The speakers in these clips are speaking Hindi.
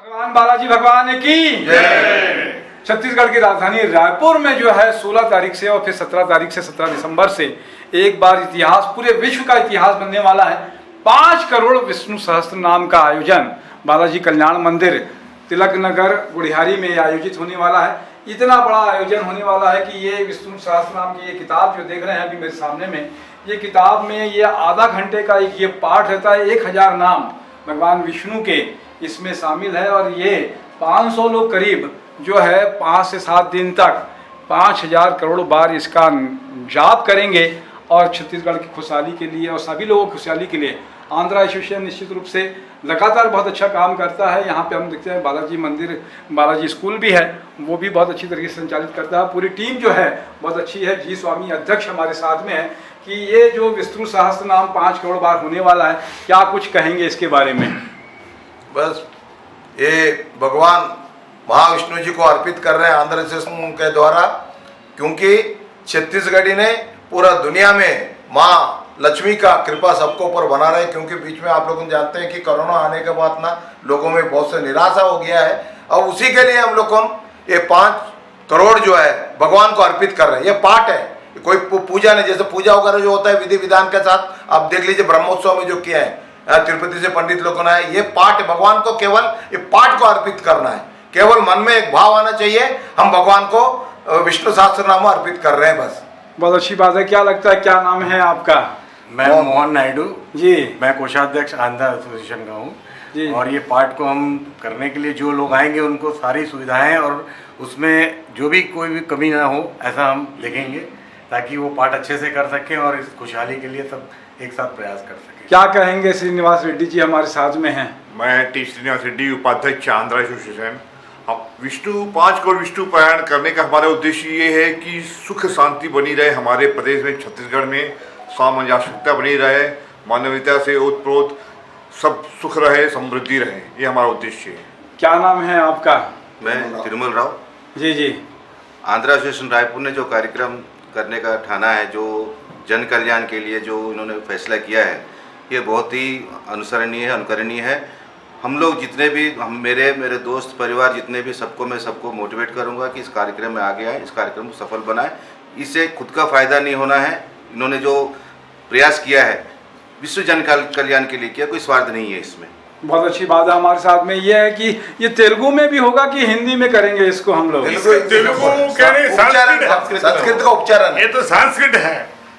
भगवान बालाजी भगवान की जय। छत्तीसगढ़ की राजधानी रायपुर में जो है 16 तारीख से और फिर 17 तारीख से 17 दिसंबर से एक बार इतिहास, पूरे विश्व का इतिहास बनने वाला है। 5 करोड़ विष्णु सहस्त्र नाम का आयोजन बालाजी कल्याण मंदिर तिलक नगर गुड़ियारी में आयोजित होने वाला है। इतना बड़ा आयोजन होने वाला है कि ये विष्णु सहस्त्र नाम की ये किताब जो देख रहे हैं अभी मेरे सामने में, ये किताब में ये आधा घंटे का एक ये पाठ रहता है। 1000 नाम भगवान विष्णु के इसमें शामिल है और ये 500 लोग करीब जो है 5 से 7 दिन तक 5000 करोड़ बार इसका जाप करेंगे। और छत्तीसगढ़ की खुशहाली के लिए और सभी लोगों की खुशहाली के लिए आंध्रा एसोसिएशन निश्चित रूप से लगातार बहुत अच्छा काम करता है। यहाँ पे हम देखते हैं बालाजी मंदिर, बालाजी स्कूल भी है, वो भी बहुत अच्छी तरीके से संचालित करता है। पूरी टीम जो है बहुत अच्छी है। जी स्वामी अध्यक्ष हमारे साथ में है कि ये जो विष्णु सहस्त्र नाम 5 करोड़ बार होने वाला है, क्या कुछ कहेंगे इसके बारे में? बस ये भगवान महाविष्णु जी को अर्पित कर रहे हैं आंध्र एसोसिएशन के द्वारा, क्योंकि छत्तीसगढ़ी ने पूरा दुनिया में माँ लक्ष्मी का कृपा सबको ऊपर बना रहे। क्योंकि बीच में आप लोग जानते हैं कि कोरोना आने के बाद ना लोगों में बहुत से निराशा हो गया है और उसी के लिए हम लोग ये 5 करोड़ जो है भगवान को अर्पित कर रहे हैं। ये पाठ है, कोई पूजा नहीं। जैसे पूजा वगैरह जो होता है विधि विधान के साथ आप देख लीजिए ब्रह्मोत्सव में जो किया है तिरुपति से पंडित लोगों ने, ये पाठ भगवान को केवल ये पाठ को अर्पित करना है। केवल मन में एक भाव आना चाहिए, हम भगवान को विष्णु सहस्त्र नाम अर्पित कर रहे हैं। बस बहुत अच्छी बात है। क्या लगता है, क्या नाम है आपका? मैं मोहन नायडू जी, मैं कोषाध्यक्ष आंध्र एसोसिएशन का हूँ जी। और ये पाठ को हम करने के लिए जो लोग आएंगे उनको सारी सुविधाएं और उसमें जो भी कोई भी कमी ना हो ऐसा हम देखेंगे, ताकि वो पाठ अच्छे से कर सकें और इस खुशहाली के लिए सब एक साथ प्रयास कर सकें। क्या कहेंगे? श्रीनिवास रेड्डी जी हमारे साथ में हैं। मैं टी श्रीनिवास रेड्डी, उपाध्यक्ष आंध्र एसोसिएशन। हम विष्णु 5 करोड़ विष्णु पारायण करने का हमारा उद्देश्य ये है कि सुख शांति बनी रहे हमारे प्रदेश में, छत्तीसगढ़ में सामंजस्यता बनी रहे, मानवीयता से ओतप्रोत सब सुख रहे, समृद्धि रहे, ये हमारा उद्देश्य है। क्या नाम है आपका? मैं तिरुमल राव। जी जी। आंध्र एसोसिएशन रायपुर ने जो कार्यक्रम करने का ठाना है, जो जन कल्याण के लिए जो इन्होंने फैसला किया है, ये बहुत ही अनुसरणीय है, अनुकरणीय है। हम लोग जितने भी मेरे दोस्त परिवार जितने भी सबको मोटिवेट करूंगा कि इस कार्यक्रम में आगे आए, इस कार्यक्रम को सफल बनाएं। इससे खुद का फायदा नहीं होना है। इन्होंने जो प्रयास किया है विश्व जन कल्याण के लिए किया, कोई स्वार्थ नहीं है इसमें। बहुत अच्छी बात है। हमारे साथ में ये है कि ये तेलुगु में भी होगा कि हिंदी में करेंगे इसको हम लोग? तेलुगु कह रहे संस्कृत का उच्चारण ये तो संस्कृत है,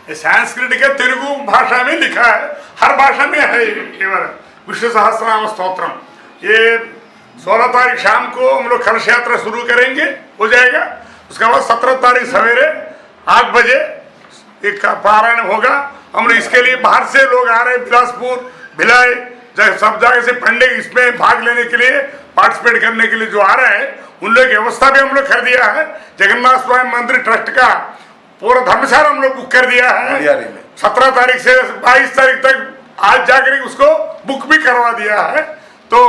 ये संस्कृत के तेलुगु भाषा में लिखा है, हर भाषा में है। केवल विष्णु सहस्रनाम स्तोत्रम ये 16 तारीख शाम को हम लोग कलश यात्रा शुरू करेंगे, हो जाएगा। उसके बाद 17 तारीख सवेरे 8 बजे एक पारायण होगा। हम लोग इसके लिए बाहर से लोग आ रहे हैं, बिलासपुर, भिलाई, सब जगह से पंडित इसमें भाग लेने के लिए, पार्टिसिपेट करने के लिए जो आ रहे हैं उन लोग व्यवस्था भी हम लोग कर दिया है। जगन्नाथ स्वामी मंदिर ट्रस्ट का पूरा धर्मशाला हम लोग बुक कर दिया है। 17 तारीख से 22 तारीख तक आज जाकर उसको बुक भी करवा दिया है। तो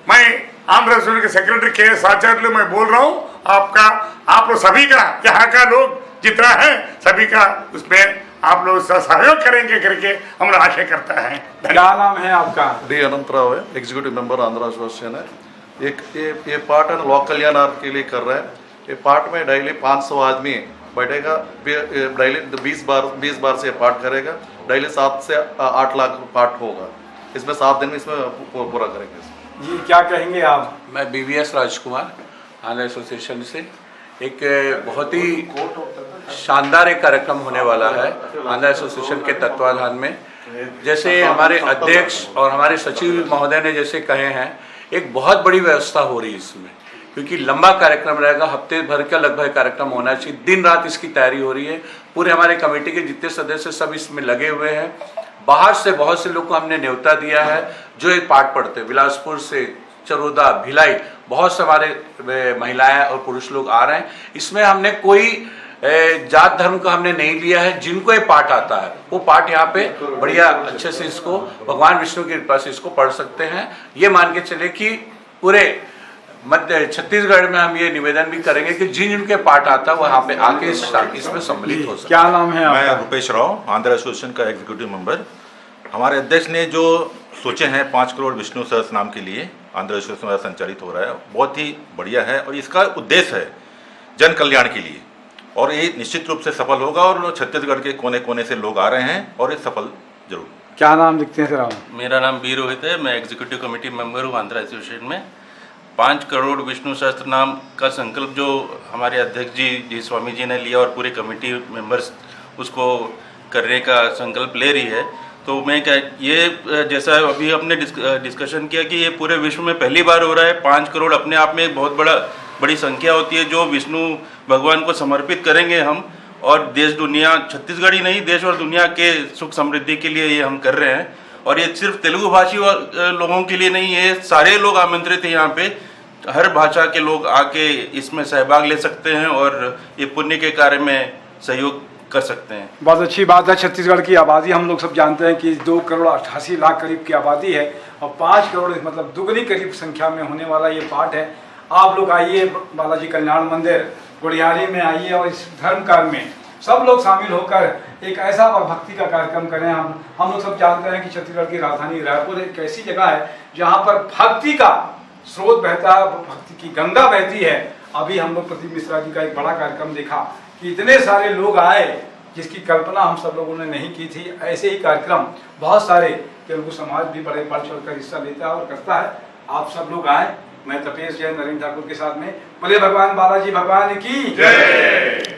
मैं आंध्र एसोसिएशन के सेक्रेटरी के आचार्य मैं बोल रहा हूँ, आप लोग सभी का, यहाँ का लोग जितना है सभी का उसमें आप लोग सहयोग करेंगे करके हम लोग आशा करता है। क्या नाम है आपका? डी अनंतराव है, एग्जीक्यूटिव मेंबर आंध्र एसोसिएशन है। ये पार्ट है लोक कल्याण के लिए कर रहे हैं। ये पार्ट में डेली 500 आदमी बैठेगा, डेली 20 बार से पाठ करेगा। डेली 7 से 8 लाख पाठ होगा। इसमें 7 दिन में इसमें पूरा करेंगे। जी, क्या कहेंगे आप? मैं BVS राजकुमार आंध्र एसोसिएशन से। एक बहुत ही शानदार एक कार्यक्रम होने वाला है आंध्र एसोसिएशन के तत्वाधान में। जैसे हमारे अध्यक्ष और हमारे सचिव महोदय ने जैसे कहे हैं, एक बहुत बड़ी व्यवस्था हो रही है इसमें, क्योंकि लंबा कार्यक्रम रहेगा, हफ्ते भर का लगभग कार्यक्रम होना चाहिए। दिन रात इसकी तैयारी हो रही है। पूरे हमारे कमेटी के जितने सदस्य सब इसमें लगे हुए हैं। बाहर से बहुत से लोग को हमने न्योता दिया है जो एक पाठ पढ़ते हैं। बिलासपुर से, चरोदा, भिलाई, बहुत से हमारे महिलाएं और पुरुष लोग आ रहे हैं। इसमें हमने कोई जात धर्म का हमने नहीं लिया है। जिनको ये पाठ आता है वो पाठ यहाँ पे बढ़िया अच्छे से इसको भगवान विष्णु की कृपा से इसको पढ़ सकते हैं। ये मान के चले कि पूरे मध्य छत्तीसगढ़ में हम ये निवेदन भी करेंगे कि जिनके पाठ आता है वो यहाँ पे आके इसमें सम्मिलित हो सकते। क्या नाम है आपका? मैं रुपेश राव, आंध्र एसोसिएशन का एग्जीक्यूटिव मेंबर। हमारे अध्यक्ष ने जो सोचे हैं 5 करोड़ विष्णु सहस्त्र नाम के लिए आंध्र प्रदेश में संचालित हो रहा है, बहुत ही बढ़िया है और इसका उद्देश्य है जन कल्याण के लिए और ये निश्चित रूप से सफल होगा और छत्तीसगढ़ के कोने कोने से लोग आ रहे हैं और ये सफल जरूर। क्या नाम लिखते हैं सर आप? मेरा नाम बी रोहित है, मैं एग्जीक्यूटिव कमेटी मेंबर हूँ आंध्र एसोसिएशन में। 5 करोड़ विष्णु सहस्त्र नाम का संकल्प जो हमारे अध्यक्ष जी स्वामी जी ने लिया और पूरे कमेटी मेंबर्स उसको करने का संकल्प ले रही है, तो मैं क्या ये जैसा अभी हमने डिस्कशन किया कि ये पूरे विश्व में पहली बार हो रहा है। 5 करोड़ अपने आप में एक बहुत बड़ी संख्या होती है जो विष्णु भगवान को समर्पित करेंगे हम, और देश दुनिया, छत्तीसगढ़ ही नहीं देश और दुनिया के सुख समृद्धि के लिए ये हम कर रहे हैं। और ये सिर्फ तेलुगु भाषी लोगों के लिए नहीं, ये सारे लोग आमंत्रित हैं यहाँ पे, हर भाषा के लोग आके इसमें सहभाग ले सकते हैं और ये पुण्य के कार्य में सहयोग कर सकते हैं। बहुत अच्छी बात है। छत्तीसगढ़ की आबादी हम लोग सब जानते हैं कि 2 करोड़ 88 लाख करीब की आबादी है और 5 करोड़ मतलब दुगनी करीब संख्या में होने वाला ये पाठ है। आप लोग आइए बालाजी कल्याण मंदिर गुड़ियारी में आइए और इस धर्म कार्य में सब लोग शामिल होकर एक ऐसा भक्ति का कार्यक्रम करें। हम लोग सब जानते हैं कि छत्तीसगढ़ की राजधानी रायपुर एक ऐसी जगह है जहाँ पर भक्ति का स्रोत बहता है, भक्ति की गंगा बहती है। अभी हम लोग प्रदीप मिश्रा जी का एक बड़ा कार्यक्रम देखा कि इतने सारे लोग आए जिसकी कल्पना हम सब लोगों ने नहीं की थी। ऐसे ही कार्यक्रम बहुत सारे तेलुगु समाज भी बड़े बढ़ चढ़ कर हिस्सा लेता है और करता है। आप सब लोग आए। मैं तपेश जैन नरेंद्र ठाकुर के साथ में बोले भगवान बालाजी भगवान की जय।